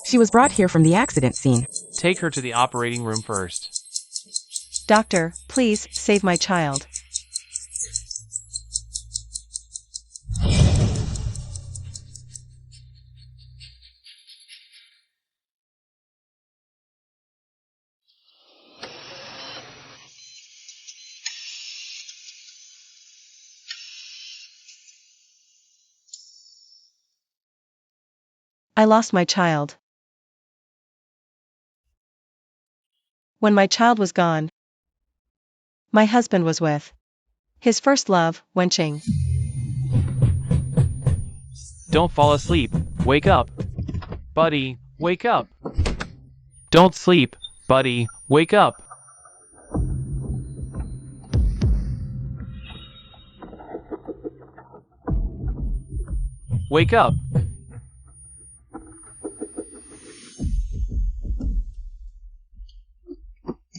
She was brought here from the accident scene. Take her to the operating room first. Doctor, please, save my child. I lost my child. When my child was gone, my husband was with his first love, wenching. Don't fall asleep. Wake up. Buddy, wake up. Don't sleep. Buddy, wake up. Wake up.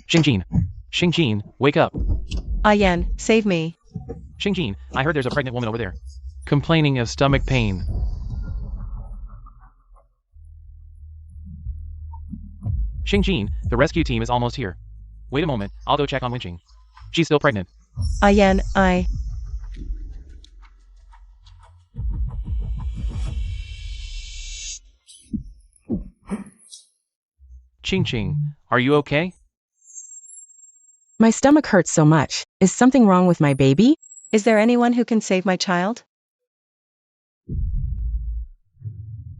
Xingjin, wake up. Yan, save me. Xingjin, I heard there's a pregnant woman over there, complaining of stomach pain. Xingjin, the rescue team is almost here. Wait a moment, I'll go check on Wenqing. She's still pregnant. Yan, Qing, are you okay? My stomach hurts so much. Is something wrong with my baby? Is there anyone who can save my child?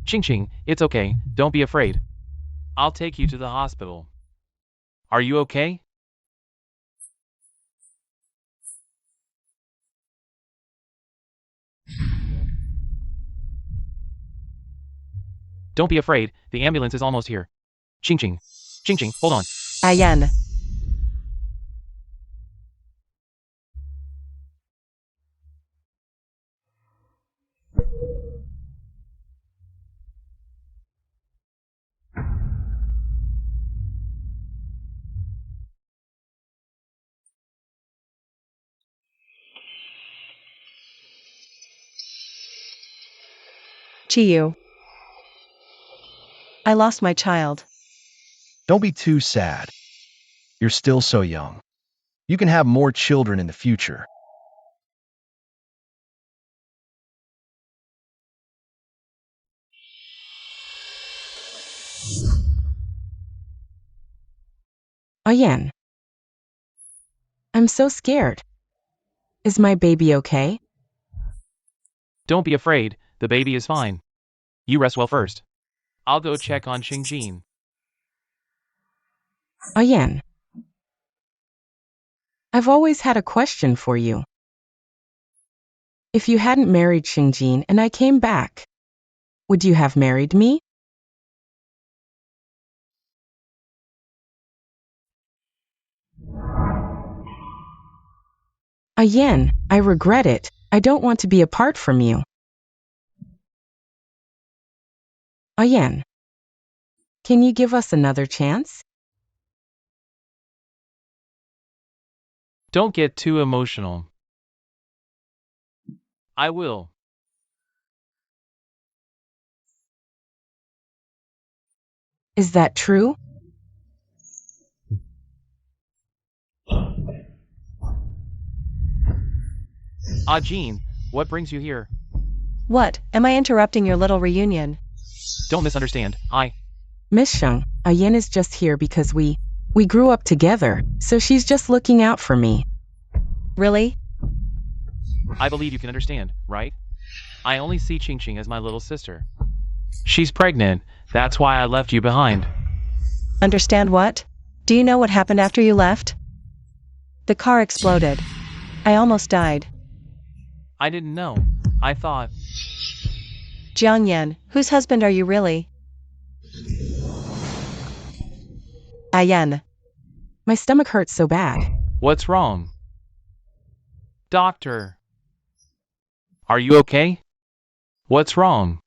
Qing, it's okay, don't be afraid. I'll take you to the hospital. Are you okay? Don't be afraid, the ambulance is almost here. Qing, hold on. Yan. Chiyu. I lost my child. Don't be too sad. You're still so young. You can have more children in the future. Yan. I'm so scared. Is my baby okay? Don't be afraid, the baby is fine. You rest well first. I'll go check on Xingjin. Yan. I've always had a question for you. If you hadn't married Xingjin and I came back, would you have married me? Yan, I regret it. I don't want to be apart from you. Yan, can you give us another chance? Don't get too emotional. I will. Is that true? Jean, what brings you here? What? Am I interrupting your little reunion? Don't misunderstand. Miss Sheng, Yan is just here because we grew up together, so she's just looking out for me. Really? I believe you can understand, right? I only see Qing as my little sister. She's pregnant, that's why I left you behind. Understand what? Do you know what happened after you left? The car exploded. I almost died. I didn't know. I thought... Jiang Yan, whose husband are you really? Yan. My stomach hurts so bad. What's wrong? Doctor. Are you okay? What's wrong?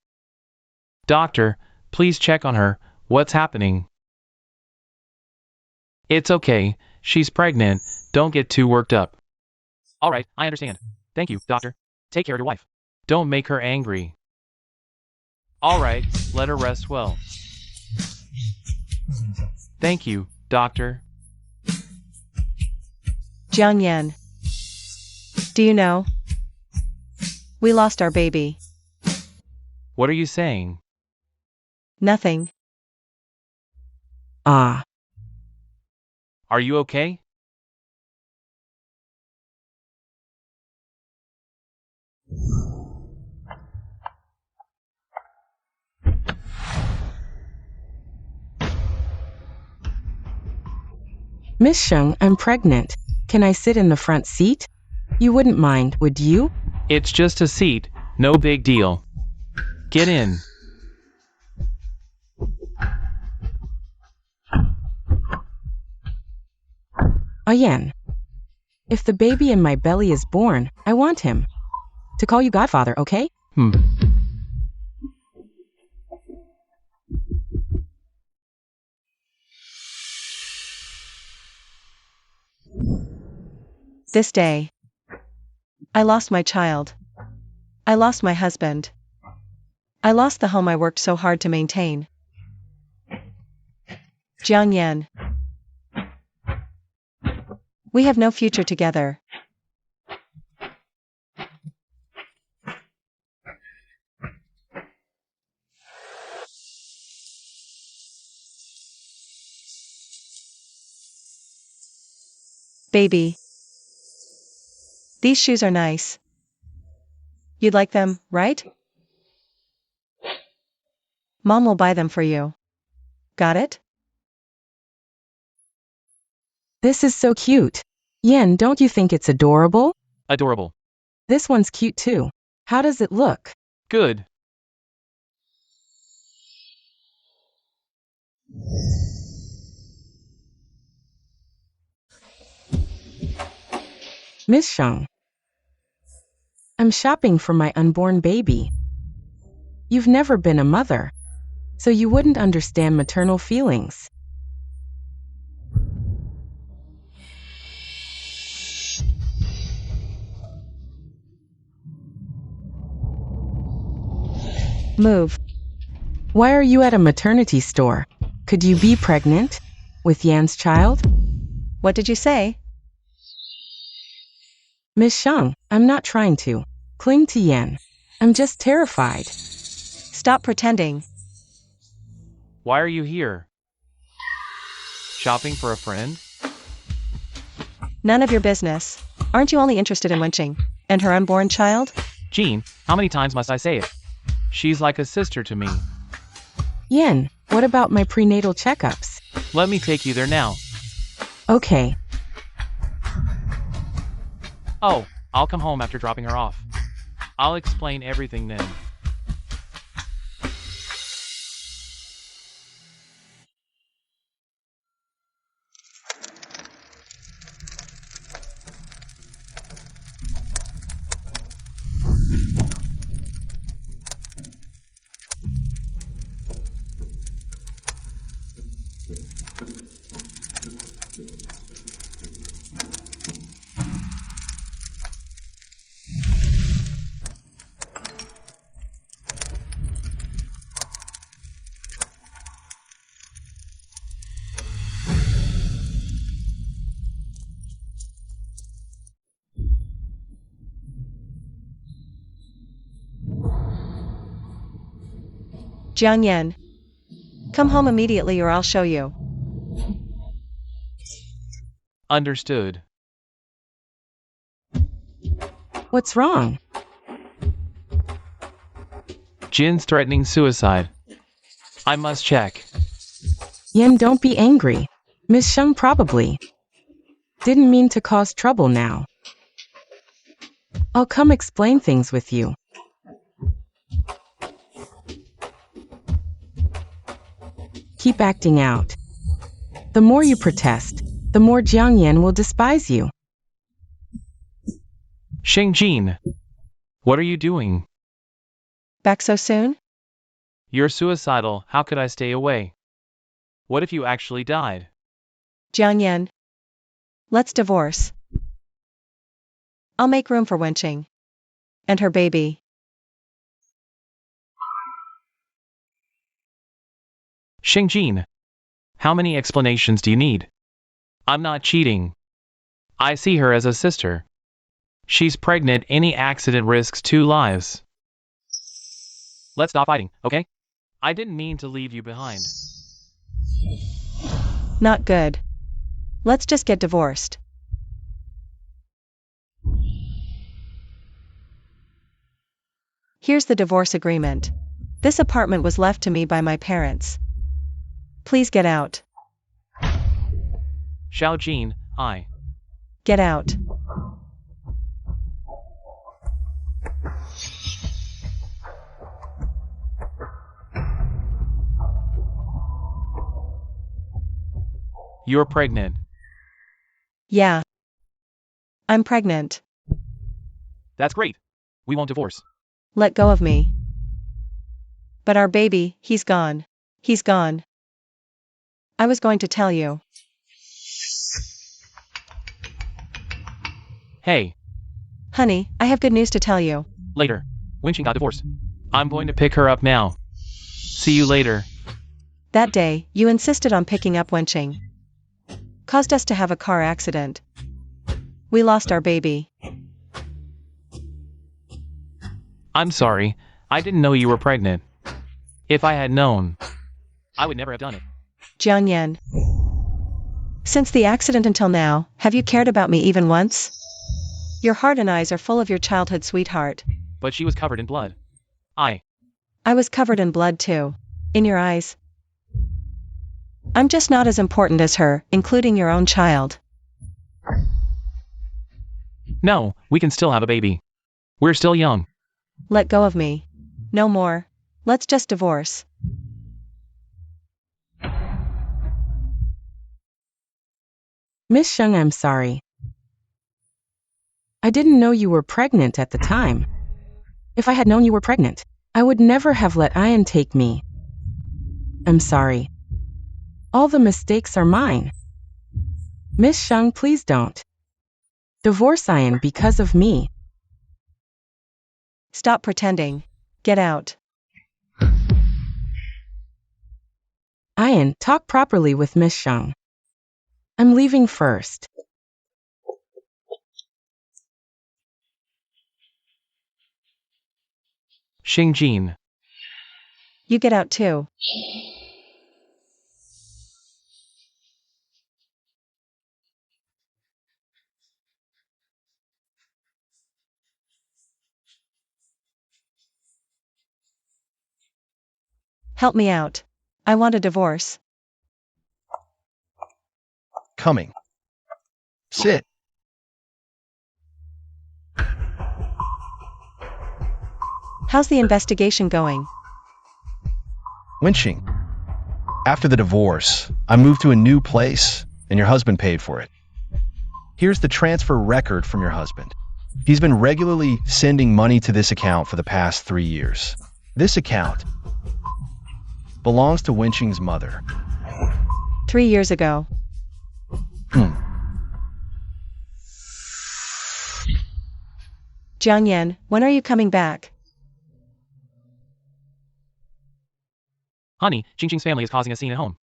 Doctor, please check on her. What's happening? It's okay. She's pregnant. Don't get too worked up. All right, I understand. Thank you, doctor. Take care of your wife. Don't make her angry. All right, let her rest well. Thank you, doctor. Jiang Yan. Do you know? We lost our baby. What are you saying? Nothing. Ah. Are you okay? Miss Sheng, I'm pregnant. Can I sit in the front seat? You wouldn't mind, would you? It's just a seat, no big deal. Get in. Yan. If the baby in my belly is born, I want him to call you godfather, okay? This day. I lost my child. I lost my husband. I lost the home I worked so hard to maintain. Jiang Yan. We have no future together. Baby. These shoes are nice. You'd like them, right? Mom will buy them for you. Got it? This is so cute. Yen, don't you think it's adorable? Adorable. This one's cute too. How does it look? Good. Miss Sheng. I'm shopping for my unborn baby. You've never been a mother, so you wouldn't understand maternal feelings. Move. Why are you at a maternity store? Could you be pregnant with Yan's child? What did you say? Miss Sheng, I'm not trying to cling to Yan. I'm just terrified. Stop pretending. Why are you here? Shopping for a friend? None of your business. Aren't you only interested in Wenqing and her unborn child? Jean, how many times must I say it? She's like a sister to me. Yan, what about my prenatal checkups? Let me take you there now. Okay. Oh, I'll come home after dropping her off. I'll explain everything then. Jiang Yan. Come home immediately or I'll show you. Understood. What's wrong? Jin's threatening suicide. I must check. Yan, don't be angry. Miss Sheng probably didn't mean to cause trouble now. I'll come explain things with you. Keep acting out. The more you protest, the more Jiang Yan will despise you. Sheng Jin, what are you doing? Back so soon? You're suicidal, how could I stay away? What if you actually died? Jiang Yan. Let's divorce. I'll make room for Wenqing and her baby. Xingjin, how many explanations do you need? I'm not cheating. I see her as a sister. She's pregnant. Any accident risks 2 lives. Let's stop fighting, okay? I didn't mean to leave you behind. Not good. Let's just get divorced. Here's the divorce agreement. This apartment was left to me by my parents. Please get out. Xiaojin, I. Get out. You're pregnant. Yeah. I'm pregnant. That's great. We won't divorce. Let go of me. But our baby, he's gone. He's gone. I was going to tell you. Hey. Honey, I have good news to tell you. Later. Wenqing got divorced. I'm going to pick her up now. See you later. That day, you insisted on picking up Wenqing. Caused us to have a car accident. We lost our baby. I'm sorry. I didn't know you were pregnant. If I had known, I would never have done it. Jiang Yan. Since the accident until now, have you cared about me even once? Your heart and eyes are full of your childhood sweetheart. But she was covered in blood. I was covered in blood too. In your eyes. I'm just not as important as her, including your own child. No, we can still have a baby. We're still young. Let go of me. No more. Let's just divorce. Miss Sheng, I'm sorry. I didn't know you were pregnant at the time. If I had known you were pregnant, I would never have let Ian take me. I'm sorry. All the mistakes are mine. Miss Sheng, please don't divorce Ian because of me. Stop pretending. Get out. Ian, talk properly with Miss Sheng. I'm leaving first. Xingjin. You get out too. Help me out. I want a divorce. Coming. Sit. How's the investigation going? Wenqing. After the divorce, I moved to a new place, and your husband paid for it. Here's the transfer record from your husband. He's been regularly sending money to this account for the past 3 years. This account belongs to Wenqing's mother. 3 years ago. Jiang Yan, when are you coming back? Honey, Xingjing's family is causing a scene at home.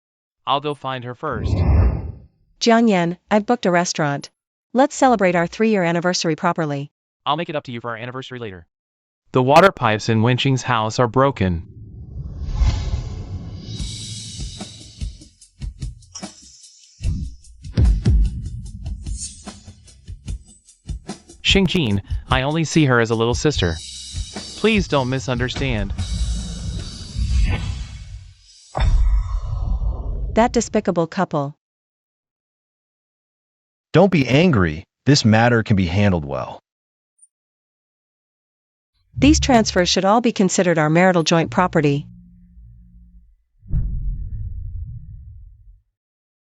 I'll go find her first. Jiang Yan, I've booked a restaurant. Let's celebrate our 3-year anniversary properly. I'll make it up to you for our anniversary later. The water pipes in Wenqing's house are broken. Xingjin, I only see her as a little sister. Please don't misunderstand. That despicable couple. Don't be angry. This matter can be handled well. These transfers should all be considered our marital joint property.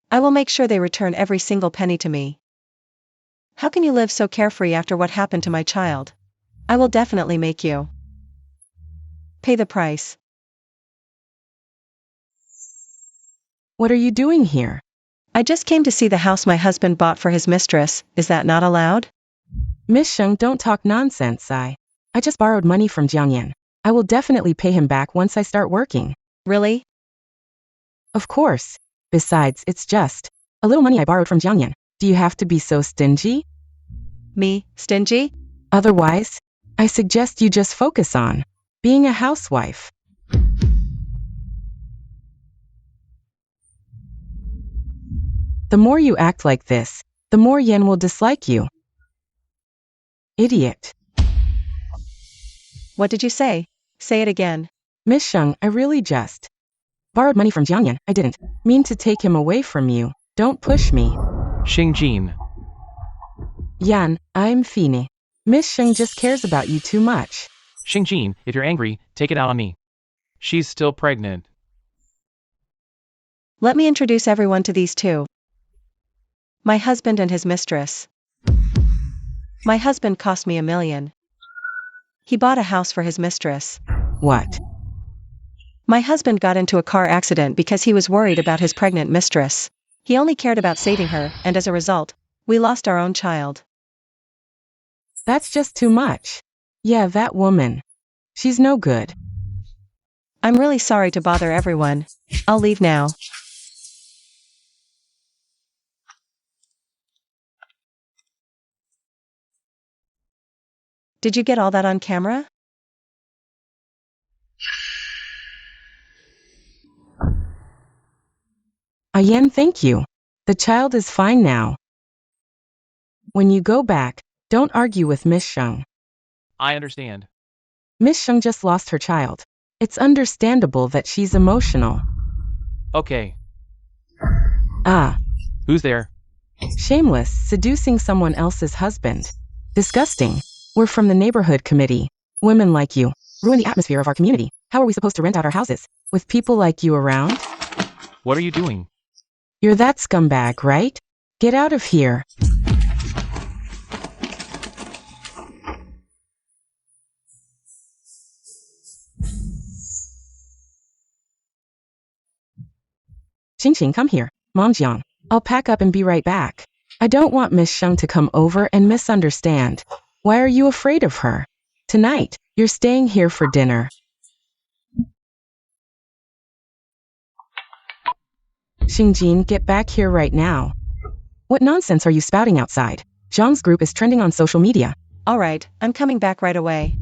I will make sure they return every single penny to me. How can you live so carefree after what happened to my child? I will definitely make you pay the price. What are you doing here? I just came to see the house my husband bought for his mistress. Is that not allowed? Miss Sheng, don't talk nonsense, I just borrowed money from Jiang Yan. I will definitely pay him back once I start working. Really? Of course. Besides, it's just a little money I borrowed from Jiangyan. Do you have to be so stingy? Me, stingy? Otherwise, I suggest you just focus on being a housewife. The more you act like this, the more Yen will dislike you. Idiot. What did you say? Say it again. Miss Sheng, I really just borrowed money from Jiangyan. I didn't mean to take him away from you. Don't push me. Xingjin. Yan, I'm Fini. Miss Sheng just cares about you too much. Xingjin, if you're angry, take it out on me. She's still pregnant. Let me introduce everyone to these two. My husband and his mistress. My husband cost me $1 million. He bought a house for his mistress. What? My husband got into a car accident because he was worried about his pregnant mistress. He only cared about saving her, and as a result, we lost our own child. That's just too much. Yeah, that woman. She's no good. I'm really sorry to bother everyone. I'll leave now. Did you get all that on camera? Yan, thank you. The child is fine now. When you go back, don't argue with Miss Sheng. I understand. Miss Sheng just lost her child. It's understandable that she's emotional. Okay. Ah. Who's there? Shameless, seducing someone else's husband. Disgusting. We're from the neighborhood committee. Women like you ruin the atmosphere of our community. How are we supposed to rent out our houses with people like you around? What are you doing? You're that scumbag, right? Get out of here. Qingqing, come here. Mom Jiang. I'll pack up and be right back. I don't want Miss Sheng to come over and misunderstand. Why are you afraid of her? Tonight, you're staying here for dinner. Xingjin, get back here right now. What nonsense are you spouting outside? Zhang's group is trending on social media. All right, I'm coming back right away.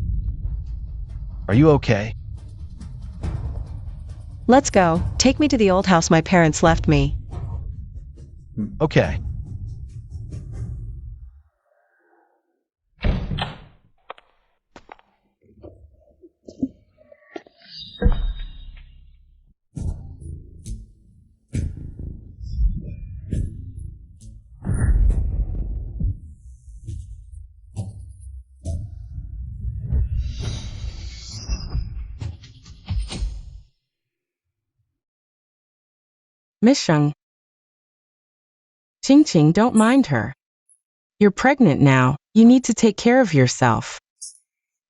Are you okay? Let's go. Take me to the old house my parents left me. Okay. Miss Sheng. Qingqing, don't mind her. You're pregnant now. You need to take care of yourself.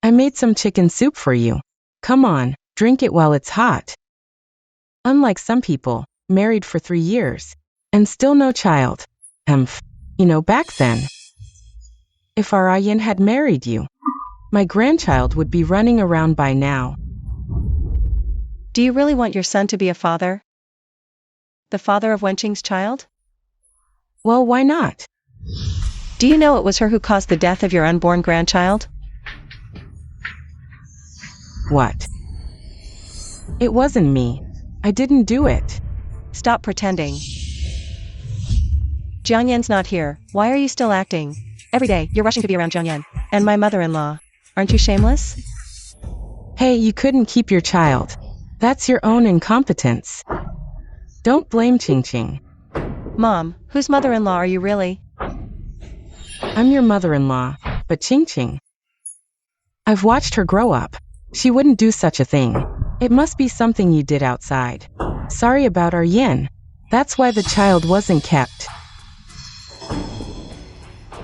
I made some chicken soup for you. Come on, drink it while it's hot. Unlike some people, married for 3 years, and still no child. Back then. If our Ayan had married you, my grandchild would be running around by now. Do you really want your son to be a father? The father of Wenqing's child? Well, why not? Do you know it was her who caused the death of your unborn grandchild? What? It wasn't me. I didn't do it. Stop pretending. Jiangyan's not here. Why are you still acting? Every day, you're rushing to be around Jiangyan and my mother-in-law. Aren't you shameless? Hey, you couldn't keep your child. That's your own incompetence. Don't blame Qingqing. Mom, whose mother-in-law are you really? I'm your mother-in-law, but Qingqing. I've watched her grow up. She wouldn't do such a thing. It must be something you did outside. Sorry about our yin. That's why the child wasn't kept.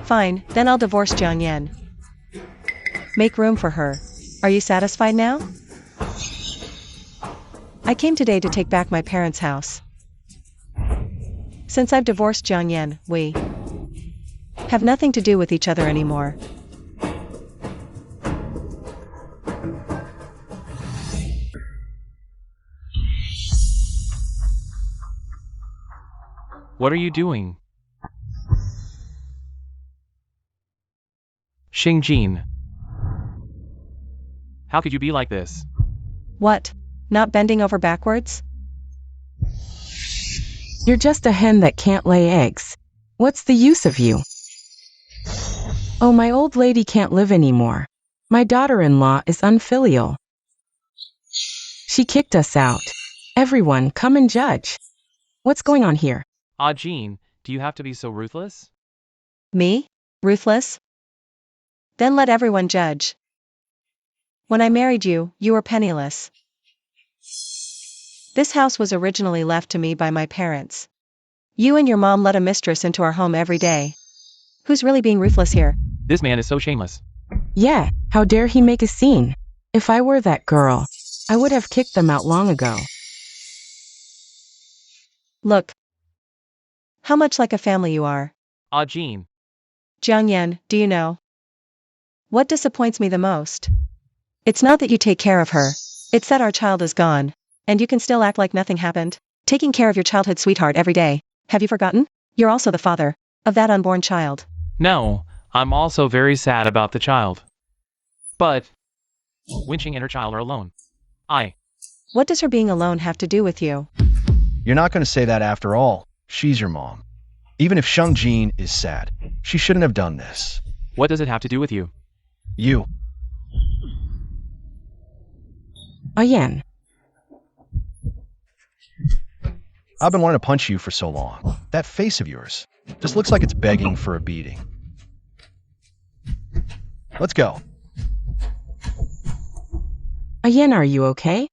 Fine, then I'll divorce Jiangyan. Make room for her. Are you satisfied now? I came today to take back my parents' house. Since I've divorced Jiangyan, we have nothing to do with each other anymore. What are you doing? Xingjin. How could you be like this? What? Not bending over backwards? You're just a hen that can't lay eggs. What's the use of you? Oh, my old lady can't live anymore. My daughter-in-law is unfilial. She kicked us out. Everyone, come and judge. What's going on here? Ah, Jean, do you have to be so ruthless? Me? Ruthless? Then let everyone judge. When I married you, you were penniless. This house was originally left to me by my parents. You and your mom let a mistress into our home every day. Who's really being ruthless here? This man is so shameless. Yeah, how dare he make a scene? If I were that girl, I would have kicked them out long ago. Look. How much like a family you are. Ah, Jean. Jiangyan, do you know? What disappoints me the most? It's not that you take care of her. It's that our child is gone. And you can still act like nothing happened. Taking care of your childhood sweetheart every day. Have you forgotten? You're also the father of that unborn child. No, I'm also very sad about the child. But Winching and her child are alone. What does her being alone have to do with you? You're not going to say that after all. She's your mom. Even if Xingjin is sad, she shouldn't have done this. What does it have to do with you? You. Ayan. I've been wanting to punch you for so long. That face of yours just looks like it's begging for a beating. Let's go. Ayan, are you okay?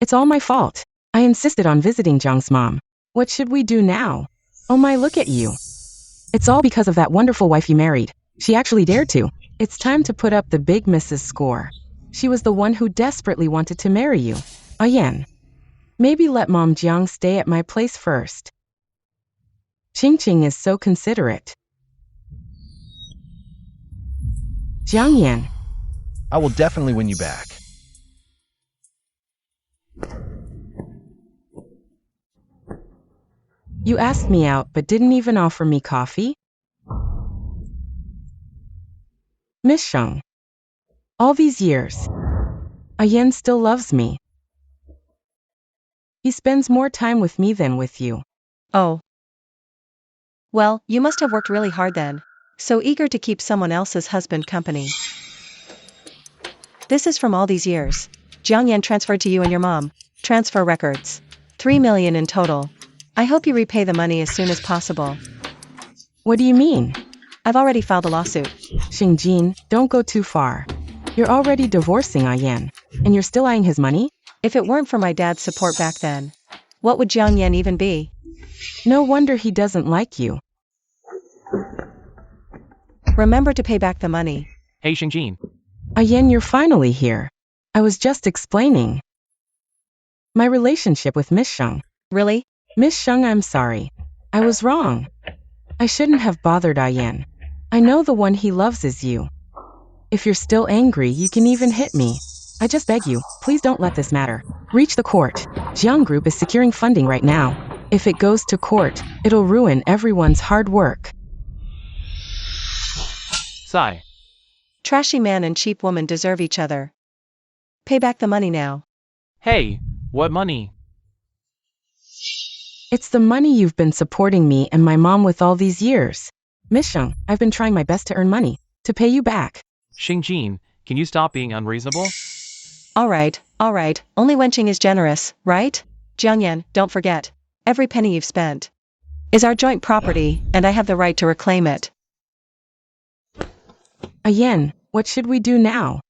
It's all my fault. I insisted on visiting Zhang's mom. What should we do now? Oh my, look at you. It's all because of that wonderful wife you married. She actually dared to. It's time to put up the big Mrs. score. She was the one who desperately wanted to marry you. Ayan. Maybe let Mom Jiang stay at my place first. Qingqing is so considerate. Jiang Yan. I will definitely win you back. You asked me out but didn't even offer me coffee? Miss Sheng. All these years, Ayan still loves me. He spends more time with me than with you. Oh. Well, you must have worked really hard then. So eager to keep someone else's husband company. This is from all these years. Jiang Yan transferred to you and your mom. Transfer records. 3 million in total. I hope you repay the money as soon as possible. What do you mean? I've already filed a lawsuit. Xingjin, don't go too far. You're already divorcing Ayan, and you're still eyeing his money? If it weren't for my dad's support back then, what would Jiang Yan even be? No wonder he doesn't like you. Remember to pay back the money. Hey, Xingjin. Ayan, you're finally here. I was just explaining my relationship with Miss Sheng. Really? Miss Sheng, I'm sorry. I was wrong. I shouldn't have bothered Ayan. I know the one he loves is you. If you're still angry, you can even hit me. I just beg you, please don't let this matter. Reach the court. Jiang Group is securing funding right now. If it goes to court, it'll ruin everyone's hard work. Sigh. Trashy man and cheap woman deserve each other. Pay back the money now. Hey, what money? It's the money you've been supporting me and my mom with all these years. Miss Sheng, I've been trying my best to earn money, to pay you back. Xingjin, can you stop being unreasonable? Alright, only Wenqing is generous, right? Jiang Yan, don't forget. Every penny you've spent is our joint property, and I have the right to reclaim it. Ayan, what should we do now?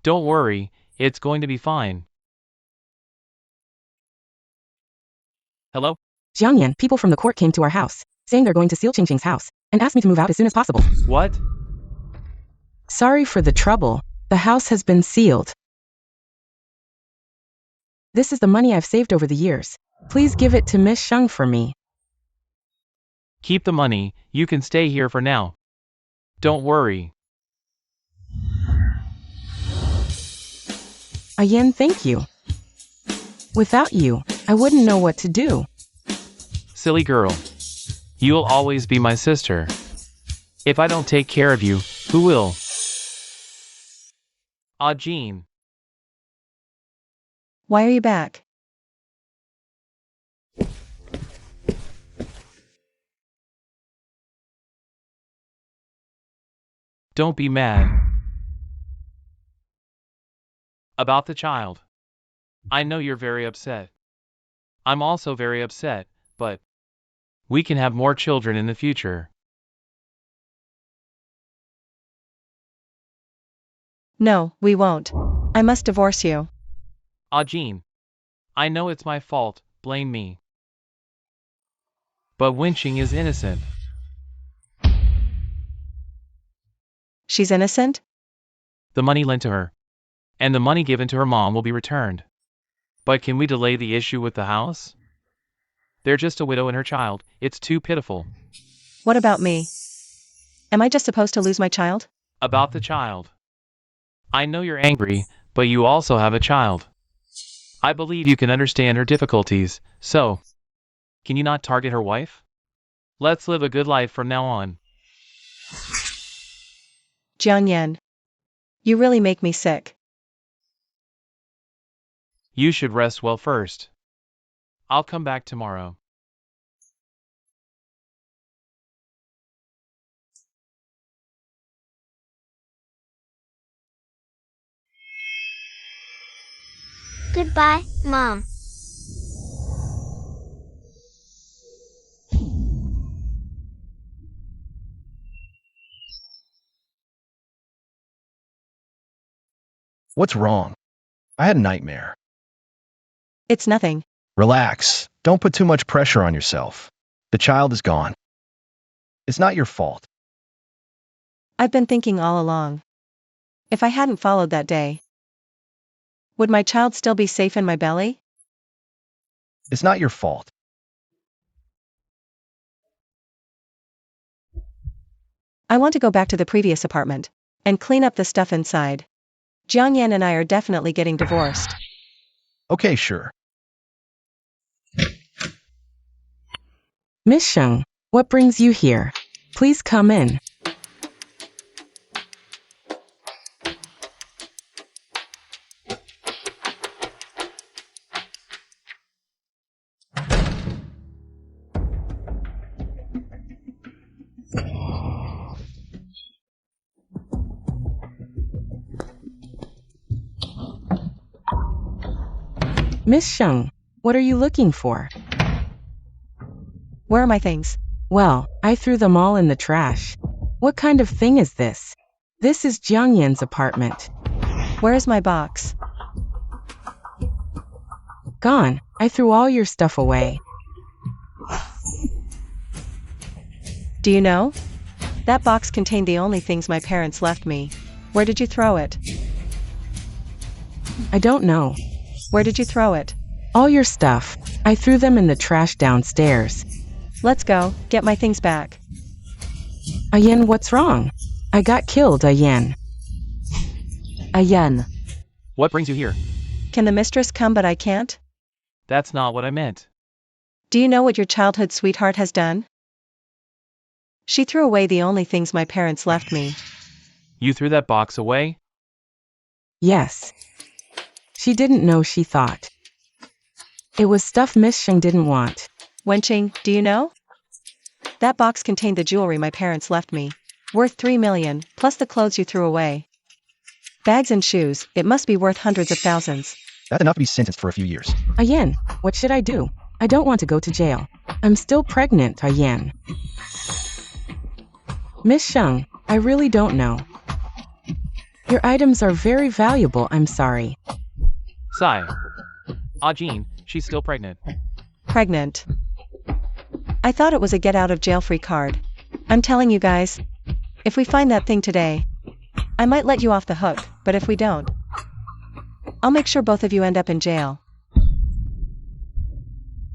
Don't worry, it's going to be fine. Hello? Jiang Yan, people from the court came to our house, saying they're going to seal Qingqing's house, and asked me to move out as soon as possible. What? Sorry for the trouble. The house has been sealed. This is the money I've saved over the years. Please give it to Miss Sheng for me. Keep the money, you can stay here for now. Don't worry. Ayan, thank you. Without you, I wouldn't know what to do. Silly girl. You'll always be my sister. If I don't take care of you, who will? Ah, Jean. Why are you back? Don't be mad. About the child. I know you're very upset. I'm also very upset, but we can have more children in the future. No, we won't. I must divorce you. Ah, Jean. I know it's my fault, blame me. But Winching is innocent. She's innocent? The money lent to her, and the money given to her mom will be returned. But can we delay the issue with the house? They're just a widow and her child, it's too pitiful. What about me? Am I just supposed to lose my child? About the child. I know you're angry, but you also have a child. I believe you can understand her difficulties, so can you not target her wife? Let's live a good life from now on. Jiangyan. You really make me sick. You should rest well first. I'll come back tomorrow. Goodbye, Mom. What's wrong? I had a nightmare. It's nothing. Relax. Don't put too much pressure on yourself. The child is gone. It's not your fault. I've been thinking all along. If I hadn't followed that day, would my child still be safe in my belly? It's not your fault. I want to go back to the previous apartment and clean up the stuff inside. Jiangyan and I are definitely getting divorced. Okay, sure. Miss Sheng, what brings you here? Please come in. Miss Sheng, what are you looking for? Where are my things? Well, I threw them all in the trash. What kind of thing is this? This is Jiangyan's apartment. Where is my box? Gone. I threw all your stuff away. Do you know? That box contained the only things my parents left me. Where did you throw it? I don't know. Where did you throw it? All your stuff. I threw them in the trash downstairs. Let's go, get my things back. Ayen, what's wrong? I got killed, Ayen. Ayen. What brings you here? Can the mistress come but I can't? That's not what I meant. Do you know what your childhood sweetheart has done? She threw away the only things my parents left me. You threw that box away? Yes. She didn't know, she thought. It was stuff Miss Sheng didn't want. Wenqing, do you know? That box contained the jewelry my parents left me. Worth 3 million, plus the clothes you threw away. Bags and shoes, it must be worth hundreds of thousands. That's enough to be sentenced for a few years. Ayen, what should I do? I don't want to go to jail. I'm still pregnant, Ayen. Miss Sheng, I really don't know. Your items are very valuable, I'm sorry. Sigh. Ah, Jean, she's still pregnant. Pregnant. I thought it was a get-out-of-jail-free card. I'm telling you guys, if we find that thing today, I might let you off the hook, but if we don't, I'll make sure both of you end up in jail.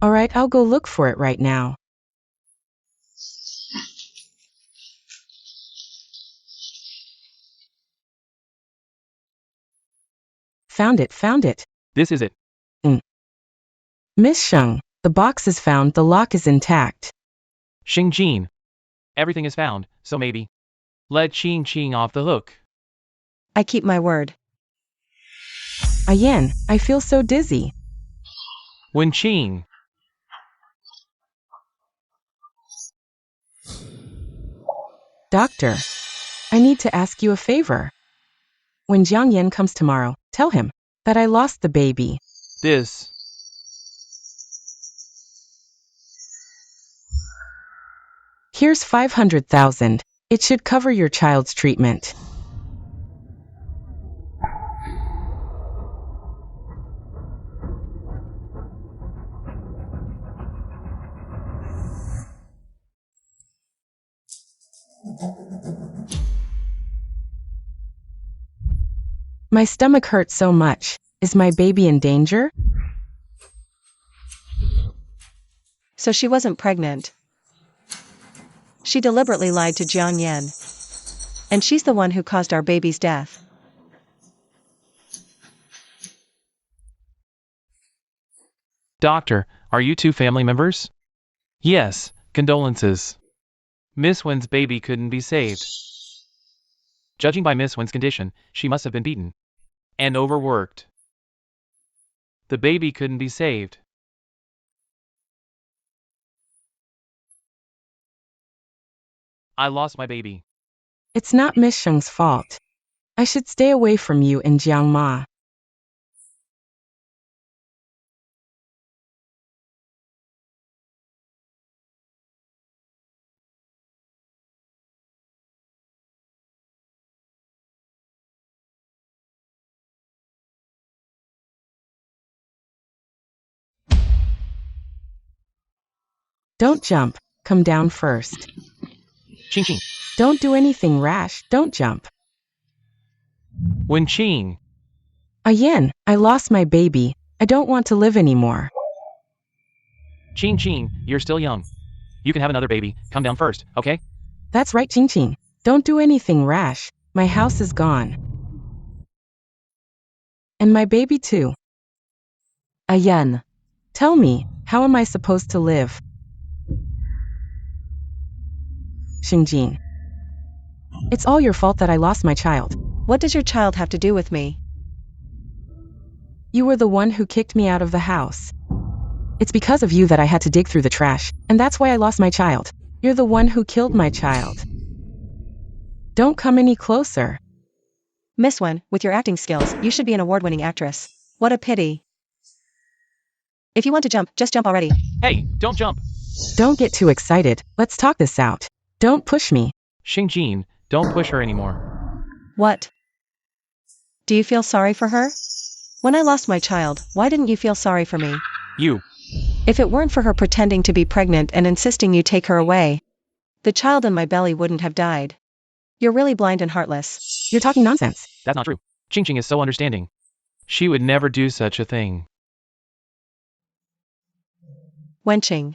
Alright, I'll go look for it right now. Found it, found it. This is it. Miss Sheng, the box is found, the lock is intact. Xingjin. Everything is found, so maybe. Let Qing off the hook. I keep my word. Ayan, I feel so dizzy. When Qing. Doctor, I need to ask you a favor. When Jiang Yan comes tomorrow, tell him that I lost the baby. This. Here's 500,000. It should cover your child's treatment. My stomach hurts so much. Is my baby in danger? So she wasn't pregnant. She deliberately lied to Jiang Yan. And she's the one who caused our baby's death. Doctor, are you two family members? Yes, condolences. Miss Wen's baby couldn't be saved. Judging by Miss Wen's condition, she must have been beaten and overworked. The baby couldn't be saved. I lost my baby. It's not Miss Sheng's fault. I should stay away from you and Jiang Ma. Don't jump. Come down first. Qing. Don't do anything rash. Don't jump. When Qing. Ayan, I lost my baby. I don't want to live anymore. Qing, you're still young. You can have another baby. Come down first, okay? That's right, Qing. Don't do anything rash. My house is gone. And my baby too. Ayan. Tell me, how am I supposed to live? Xingjin. It's all your fault that I lost my child. What does your child have to do with me? You were the one who kicked me out of the house. It's because of you that I had to dig through the trash, and that's why I lost my child. You're the one who killed my child. Don't come any closer. Miss Wen, with your acting skills, you should be an award-winning actress. What a pity. If you want to jump, just jump already. Hey, don't jump. Don't get too excited. Let's talk this out. Don't push me. Xingjin, don't push her anymore. What? Do you feel sorry for her? When I lost my child, why didn't you feel sorry for me? You. If it weren't for her pretending to be pregnant and insisting you take her away, the child in my belly wouldn't have died. You're really blind and heartless. You're talking nonsense. That's not true. Qing is so understanding. She would never do such a thing. Wenqing.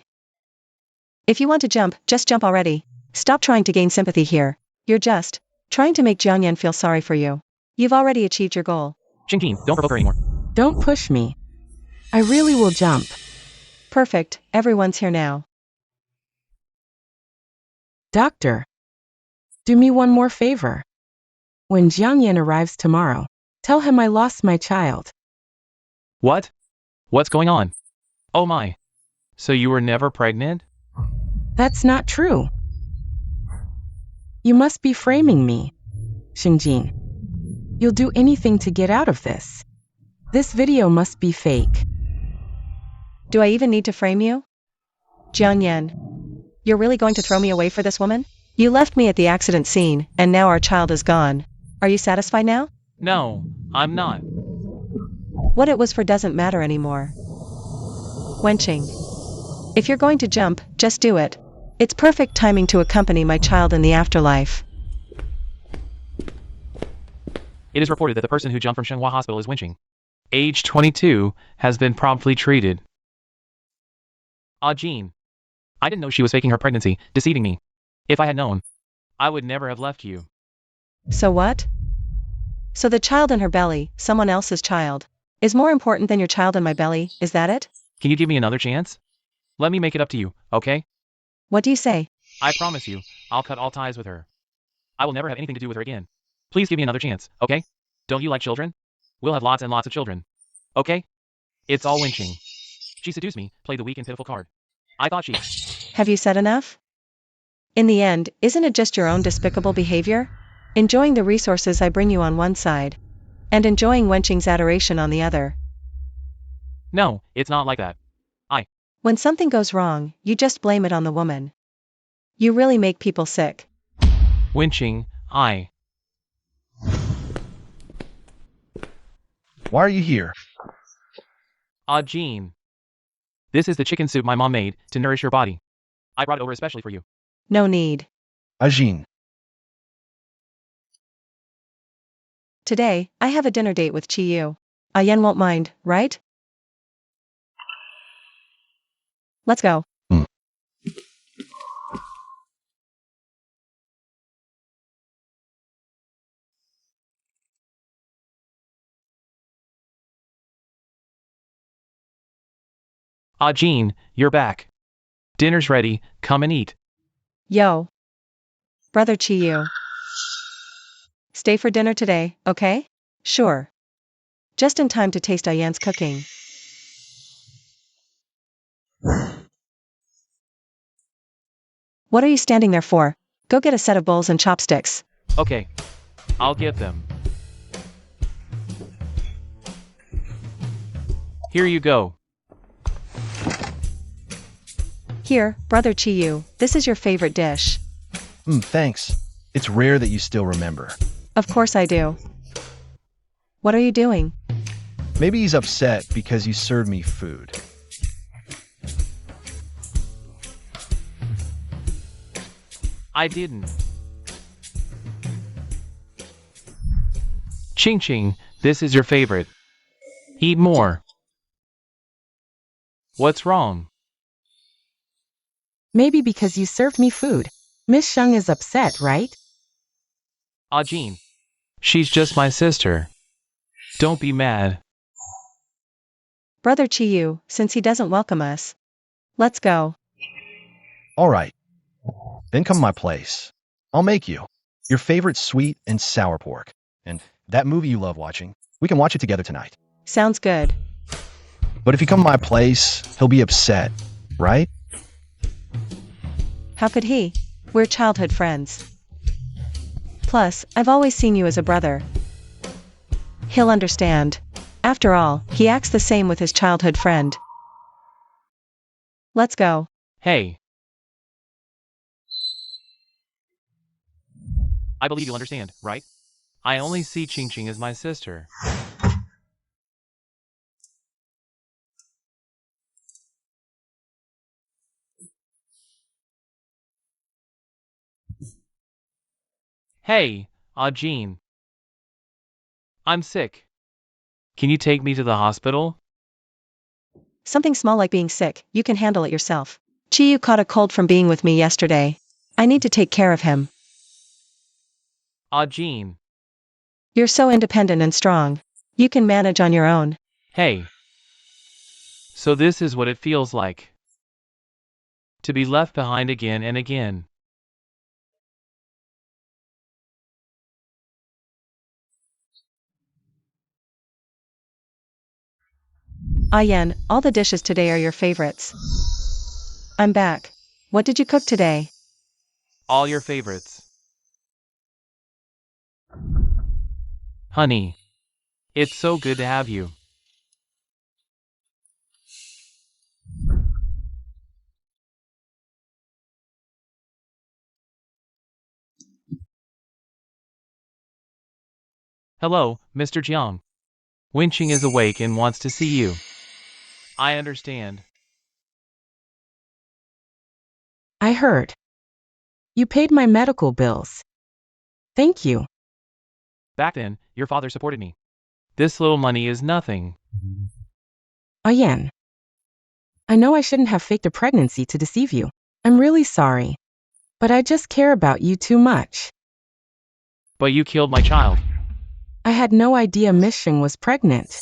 If you want to jump, just jump already. Stop trying to gain sympathy here. You're just trying to make Jiang Yan feel sorry for you. You've already achieved your goal. Qing, don't provoke her anymore. Don't push me. I really will jump. Perfect, everyone's here now. Doctor, do me one more favor. When Jiang Yan arrives tomorrow, tell him I lost my child. What? What's going on? Oh my. So you were never pregnant? That's not true. You must be framing me. Xingjin. You'll do anything to get out of this. This video must be fake. Do I even need to frame you? Jiang Yan. You're really going to throw me away for this woman? You left me at the accident scene, and now our child is gone. Are you satisfied now? No, I'm not. What it was for doesn't matter anymore. Wenqing. If you're going to jump, just do it. It's perfect timing to accompany my child in the afterlife. It is reported that the person who jumped from Shenhua Hospital is Wenqing. Age 22, has been promptly treated. Ah, Jean. I didn't know she was faking her pregnancy, deceiving me. If I had known, I would never have left you. So what? So the child in her belly, someone else's child, is more important than your child in my belly, is that it? Can you give me another chance? Let me make it up to you, okay? What do you say? I promise you, I'll cut all ties with her. I will never have anything to do with her again. Please give me another chance, okay? Don't you like children? We'll have lots and lots of children. Okay? It's all winching. She seduced me, played the weak and pitiful card. I thought she... Have you said enough? In the end, isn't it just your own despicable behavior? Enjoying the resources I bring you on one side, and enjoying wenching's adoration on the other. No, it's not like that. When something goes wrong, you just blame it on the woman. You really make people sick. Winching, Why are you here? Jean. This is the chicken soup my mom made to nourish your body. I brought it over especially for you. No need. Jean. Today, I have a dinner date with Chi-Yu. Yen won't mind, right? Let's go. Jean, you're back. Dinner's ready, come and eat. Yo. Brother Chi-Yu. Stay for dinner today, okay? Sure. Just in time to taste Yen's cooking. What are you standing there for? Go get a set of bowls and chopsticks. Okay. I'll get them. Here you go. Here, Brother Chi-Yu, this is your favorite dish. Thanks. It's rare that you still remember. Of course I do. What are you doing? Maybe he's upset because you served me food. I didn't. Ching Ching, this is your favorite. Eat more. What's wrong? Maybe because you served me food. Miss Sheng is upset, right? Jean. She's just my sister. Don't be mad. Brother Chi-Yu, since he doesn't welcome us. Let's go. All right. Then come to my place. I'll make you your favorite sweet and sour pork. And that movie you love watching, we can watch it together tonight. Sounds good. But if you come to my place, he'll be upset, right? How could he? We're childhood friends. Plus, I've always seen you as a brother. He'll understand. After all, he acts the same with his childhood friend. Let's go. Hey. I believe you'll understand, right? I only see Ching Ching as my sister. Hey, Jean. I'm sick. Can you take me to the hospital? Something small like being sick, you can handle it yourself. Chi-Yu caught a cold from being with me yesterday. I need to take care of him. Jean. You're so independent and strong. You can manage on your own. Hey. So this is what it feels like. To be left behind again and again. Yen, all the dishes today are your favorites. I'm back. What did you cook today? All your favorites. Honey. It's so good to have you. Hello, Mr. Jiang. Winching is awake and wants to see you. I understand. I heard. You paid my medical bills. Thank you. Back then, your father supported me. This little money is nothing. Yen. I know I shouldn't have faked a pregnancy to deceive you. I'm really sorry. But I just care about you too much. But you killed my child. I had no idea Miss Sheng was pregnant.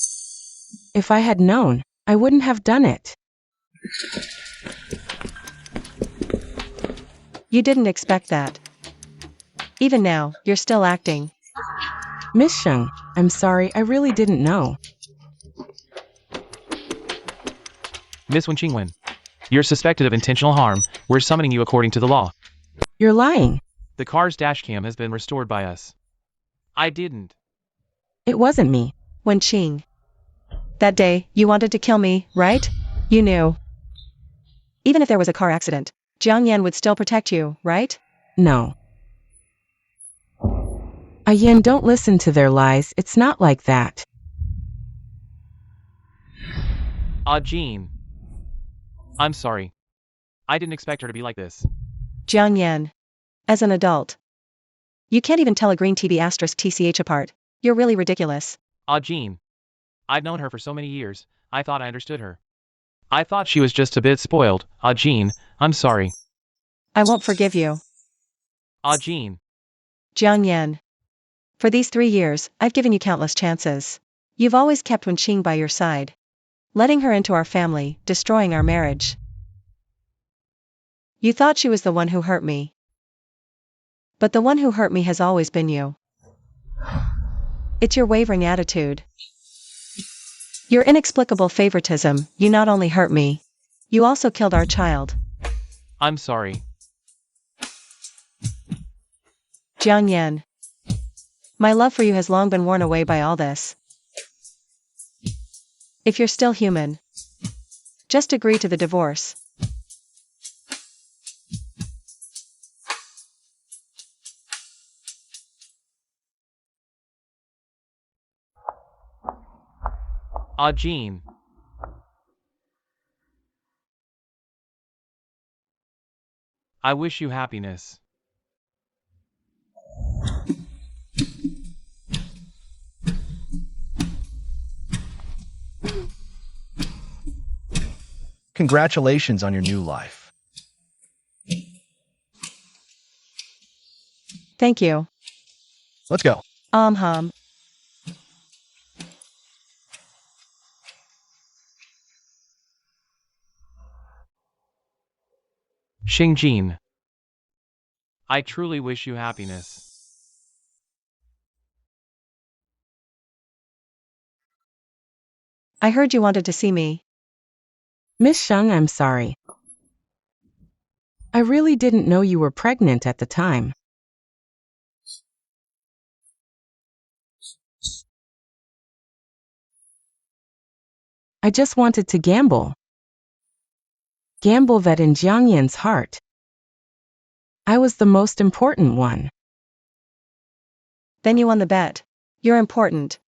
If I had known, I wouldn't have done it. You didn't expect that. Even now, you're still acting. Miss Sheng, I'm sorry, I really didn't know. Miss Wen Qingwen, you're suspected of intentional harm. We're summoning you according to the law. You're lying. The car's dashcam has been restored by us. I didn't. It wasn't me. Wen Qing. That day, you wanted to kill me, right? You knew. Even if there was a car accident, Jiang Yan would still protect you, right? No. Ayan, don't listen to their lies, it's not like that. Jean. I'm sorry. I didn't expect her to be like this. Jiang Yan. As an adult. You can't even tell a green TV asterisk TCH apart. You're really ridiculous. Jean. I've known her for so many years, I thought I understood her. I thought she was just a bit spoiled. Jean, I'm sorry. I won't forgive you. Jean. Jiang Yan. For these 3 years, I've given you countless chances. You've always kept Wen Qing by your side. Letting her into our family, destroying our marriage. You thought she was the one who hurt me. But the one who hurt me has always been you. It's your wavering attitude. Your inexplicable favoritism, you not only hurt me, you also killed our child. I'm sorry. Jiang Yan. My love for you has long been worn away by all this. If you're still human, just agree to the divorce. Jean. I wish you happiness. Congratulations on your new life. Thank you. Let's go. Hum. Xingjin. I truly wish you happiness. I heard you wanted to see me. Miss Sheng, I'm sorry. I really didn't know you were pregnant at the time. I just wanted to gamble. Gamble that in Jiang Yan's heart, I was the most important one. Then you won the bet. You're important.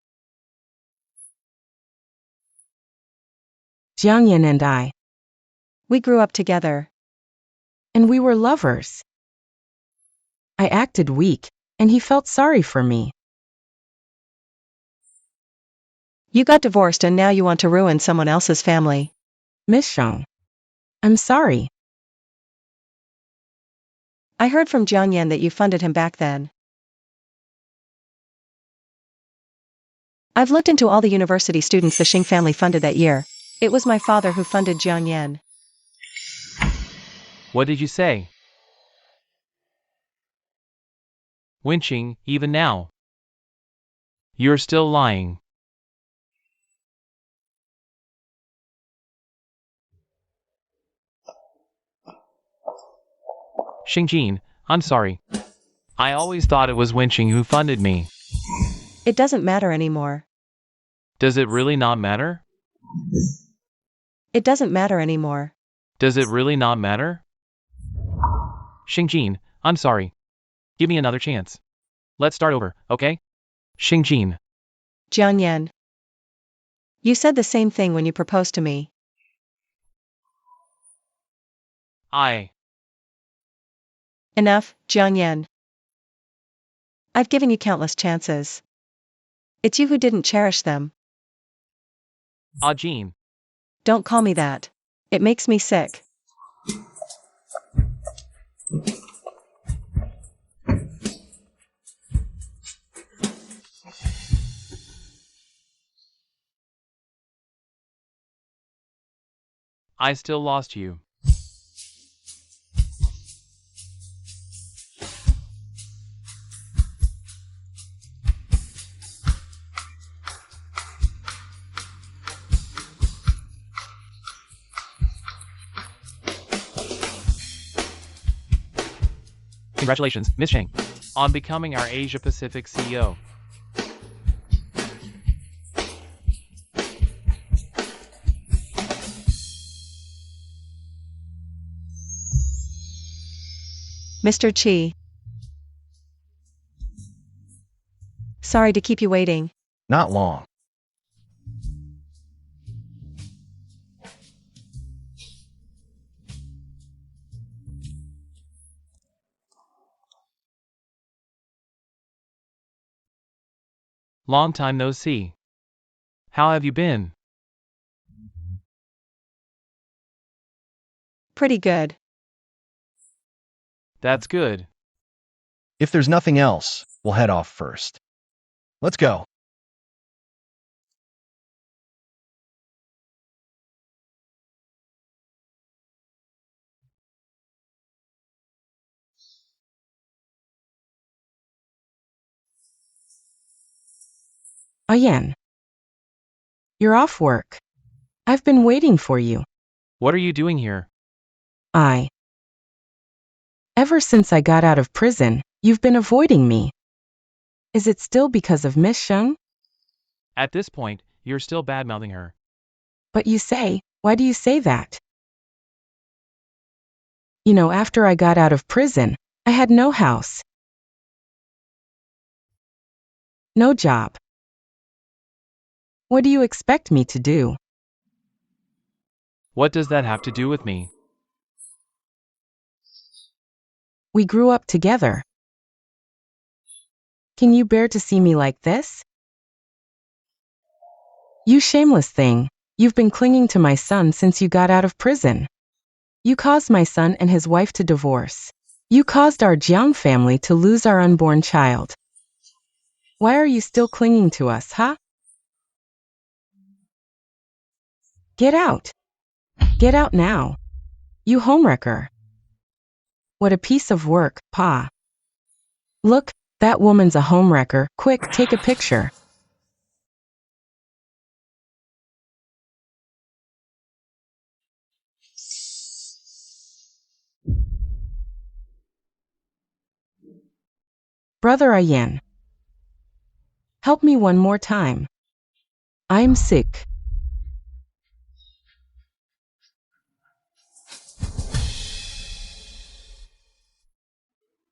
Jiang Yan and I. We grew up together. And we were lovers. I acted weak, and he felt sorry for me. You got divorced and now you want to ruin someone else's family. Miss Sheng, I'm sorry. I heard from Jiang Yan that you funded him back then. I've looked into all the university students the Xing family funded that year. It was my father who funded Jiang Yan. What did you say? Winching, even now. You're still lying. Xingjin, I'm sorry. I always thought it was Winching who funded me. It doesn't matter anymore. Does it really not matter? It doesn't matter anymore. Does it really not matter? Xingjin, I'm sorry. Give me another chance. Let's start over, okay? Xingjin. Jiang Yan. You said the same thing when you proposed to me. Enough, Jiang Yan. I've given you countless chances. It's you who didn't cherish them. Jean. Don't call me that. It makes me sick. I still lost you. Congratulations, Miss Chang, on becoming our Asia Pacific CEO. Mr. Chi. Sorry to keep you waiting. Not long. Long time no see. How have you been? Pretty good. That's good. If there's nothing else, we'll head off first. Let's go. Ayan. You're off work. I've been waiting for you. What are you doing here? Ever since I got out of prison, you've been avoiding me. Is it still because of Miss Sheng? At this point, you're still bad-mouthing her. But why do you say that? You know, after I got out of prison, I had no house. No job. What do you expect me to do? What does that have to do with me? We grew up together. Can you bear to see me like this? You shameless thing, you've been clinging to my son since you got out of prison. You caused my son and his wife to divorce. You caused our Jiang family to lose our unborn child. Why are you still clinging to us, huh? Get out. Get out now. You homewrecker. What a piece of work, Pa. Look, that woman's a homewrecker. Quick, take a picture. Brother Ayan. Help me one more time. I'm sick.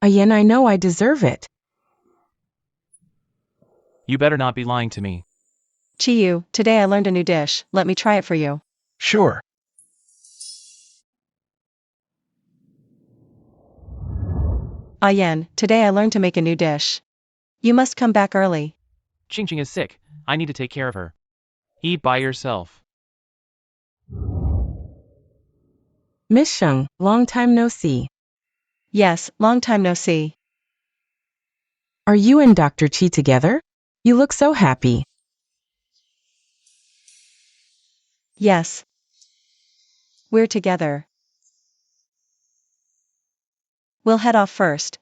Ayan, I know I deserve it. You better not be lying to me. Chiyu, today I learned a new dish. Let me try it for you. Sure. Ayan, today I learned to make a new dish. You must come back early. Ching Ching is sick. I need to take care of her. Eat by yourself. Miss Sheng, long time no see. Yes, long time no see. Are you and Dr. Chi together? You look so happy. Yes. We're together. We'll head off first.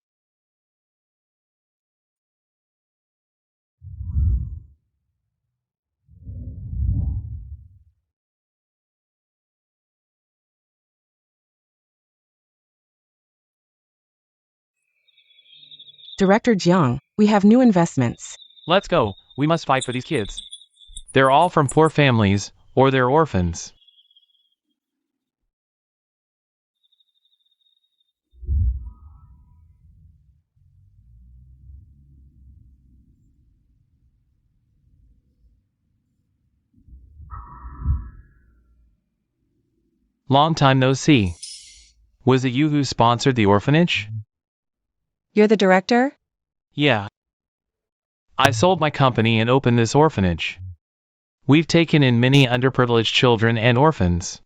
Director Jiang, we have new investments. Let's go. We must fight for these kids. They're all from poor families, or they're orphans. Long time no see. Was it you who sponsored the orphanage? You're the director? Yeah. I sold my company and opened this orphanage. We've taken in many underprivileged children and orphans.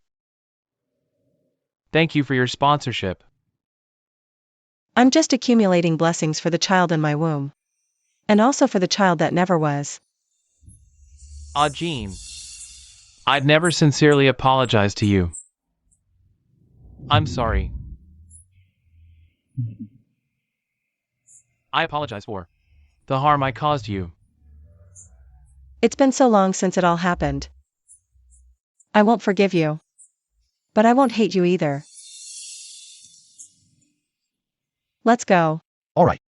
Thank you for your sponsorship. I'm just accumulating blessings for the child in my womb. And also for the child that never was. Jean. I'd never sincerely apologize to you. I'm sorry. I apologize for the harm I caused you. It's been so long since it all happened. I won't forgive you. But I won't hate you either. Let's go. All right.